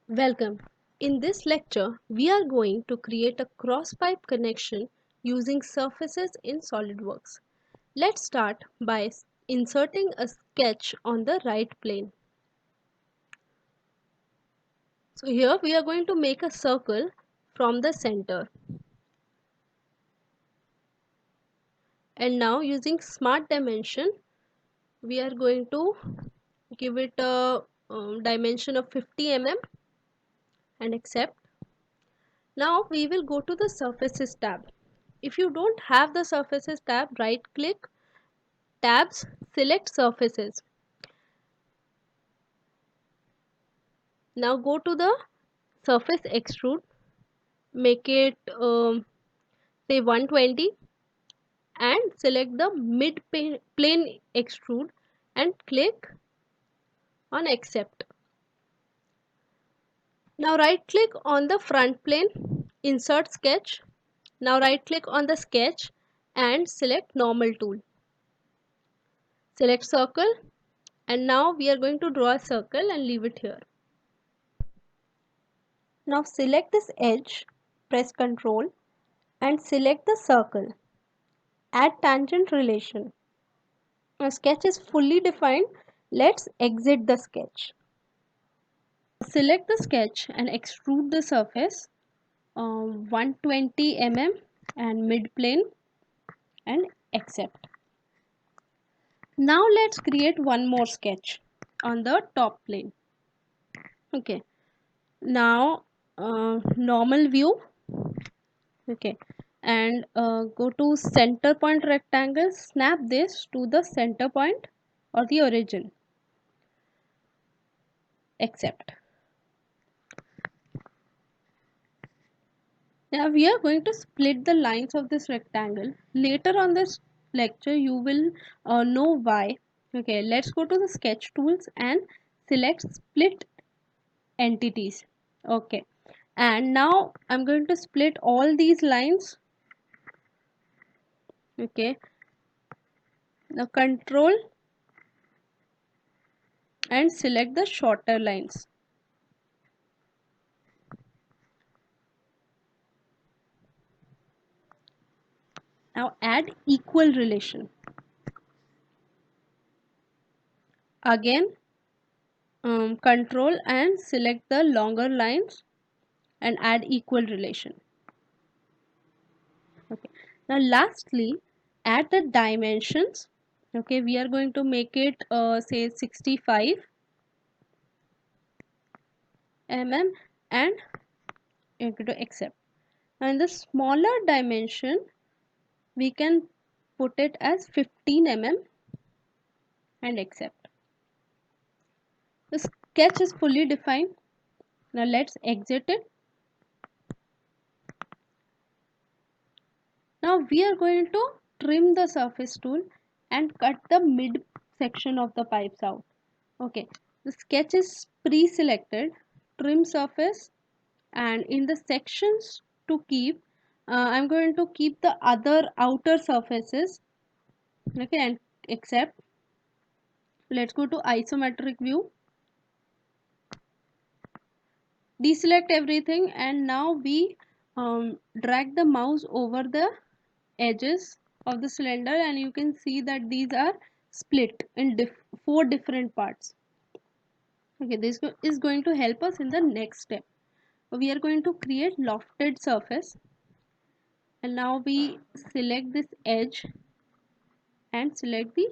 Welcome. In this lecture, we are going to create a cross-pipe connection using surfaces in SolidWorks. Let's start by inserting a sketch on the right plane. So here we are going to make a circle from the center. And now using Smart Dimension, we are going to give it a dimension of 50 mm and accept. Now we will go to the Surfaces tab. If you don't have the Surfaces tab, right click, tabs, select Surfaces. Now go to the Surface Extrude, make it say 120 and select the mid plane extrude and click on accept. Now right click on the front plane, insert sketch. Now right click on the sketch and select normal tool. Select circle, and now we are going to draw a circle and leave it here. Now select this edge, press Ctrl and select the circle. Add tangent relation. Now sketch is fully defined. Let's exit the sketch. Select the sketch and extrude the surface 120 mm and mid plane and accept. Now let's create one more sketch on the top plane. Okay. Now normal view. Okay. And go to center point rectangle. Snap this to the center point or the origin. Accept. Now we are going to split the lines of this rectangle. Later on this lecture you will know why. Okay, let's go to the sketch tools and select split entities. Okay, and now I'm going to split all these lines. Okay, now control and select the shorter lines. Now add equal relation. Again control and select the longer lines and add equal relation. Okay, now lastly add the dimensions. Okay, we are going to make it say 65 mm and you're going to accept. And the smaller dimension we can put it as 15 mm and accept. The sketch is fully defined. Now let's exit it. Now we are going to trim the surface tool and cut the mid section of the pipes out. Okay, the sketch is pre-selected, trim surface, and in the sections to keep, I'm going to keep the other outer surfaces. Okay, and accept. Let's go to isometric view. Deselect everything, and now we drag the mouse over the edges of the cylinder, and you can see that these are split in 4 different parts. Okay, this is going to help us in the next step. We are going to create lofted surface, and now we select this edge and select the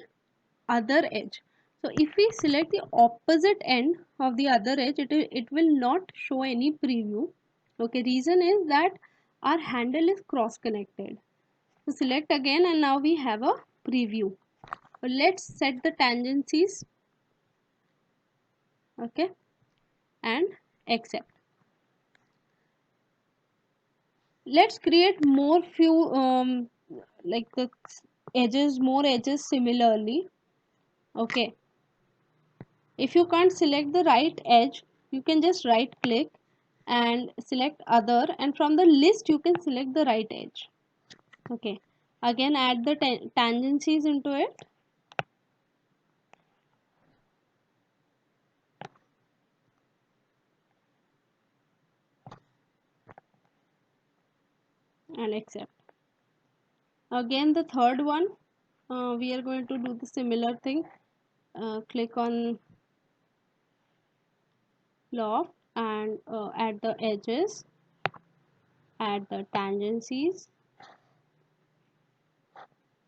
other edge. So if we select the opposite end of the other edge, it will not show any preview. Okay, reason is that our handle is cross connected. So select again, and now we have a preview. So let's set the tangencies. Okay, and accept. Let's create more few like the edges, more edges similarly. Okay, if you can't select the right edge, you can just right click and select other, and from the list you can select the right edge. Okay, again add the tangencies into it. and accept. Again, the third one, we are going to do the similar thing. Click on loft and at the edges, add the tangencies,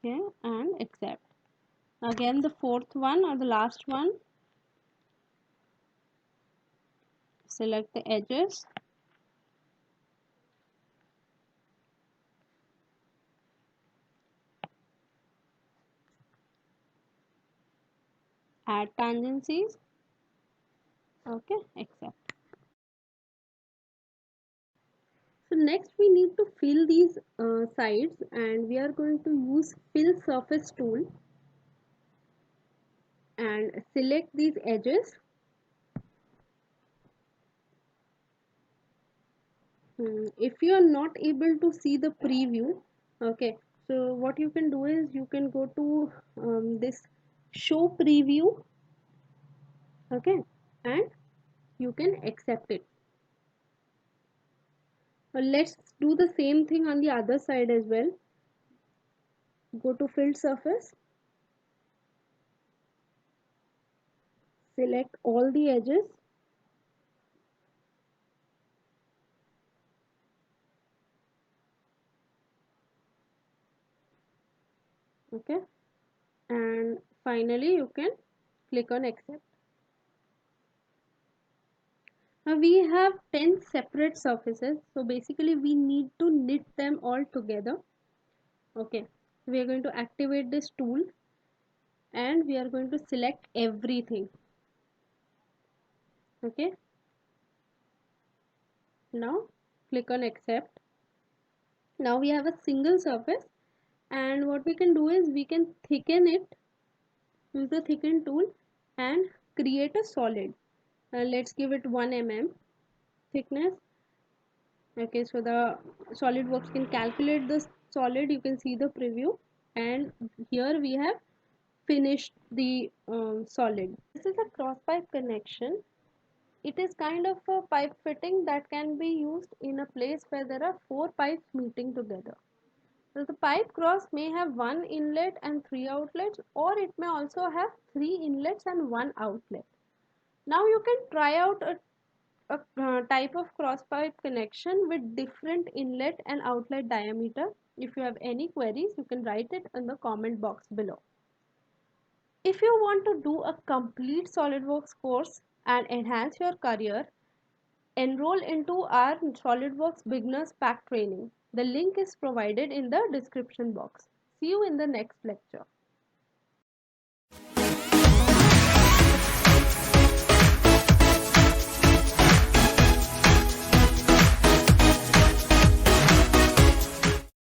okay, and accept. Again, the fourth one or the last one, select the edges, add tangencies, okay, accept. So next we need to fill these sides, and we are going to use fill surface tool and select these edges. If you are not able to see the preview, okay, so what you can do is you can go to this show preview, okay, and you can accept it. Let's do the same thing on the other side as well. Go to filled surface, select all the edges, okay, and finally you can click on accept. Now we have 10 separate surfaces, so basically we need to knit them all together. Okay, we are going to activate this tool and we are going to select everything. Okay, now click on accept. Now we have a single surface, and what we can do is we can thicken it, use the thicken tool and create a solid. Let's give it 1 mm thickness. Okay, so the SolidWorks can calculate the solid. You can see the preview, and here we have finished the solid. This is a cross pipe connection. It is kind of a pipe fitting that can be used in a place where there are four pipes meeting together. So the pipe cross may have one inlet and three outlets, or it may also have three inlets and one outlet. Now you can try out a type of cross pipe connection with different inlet and outlet diameter. If you have any queries, you can write it in the comment box below. If you want to do a complete SolidWorks course and enhance your career, enroll into our SolidWorks Beginners Pack training. The link is provided in the description box. See you in the next lecture.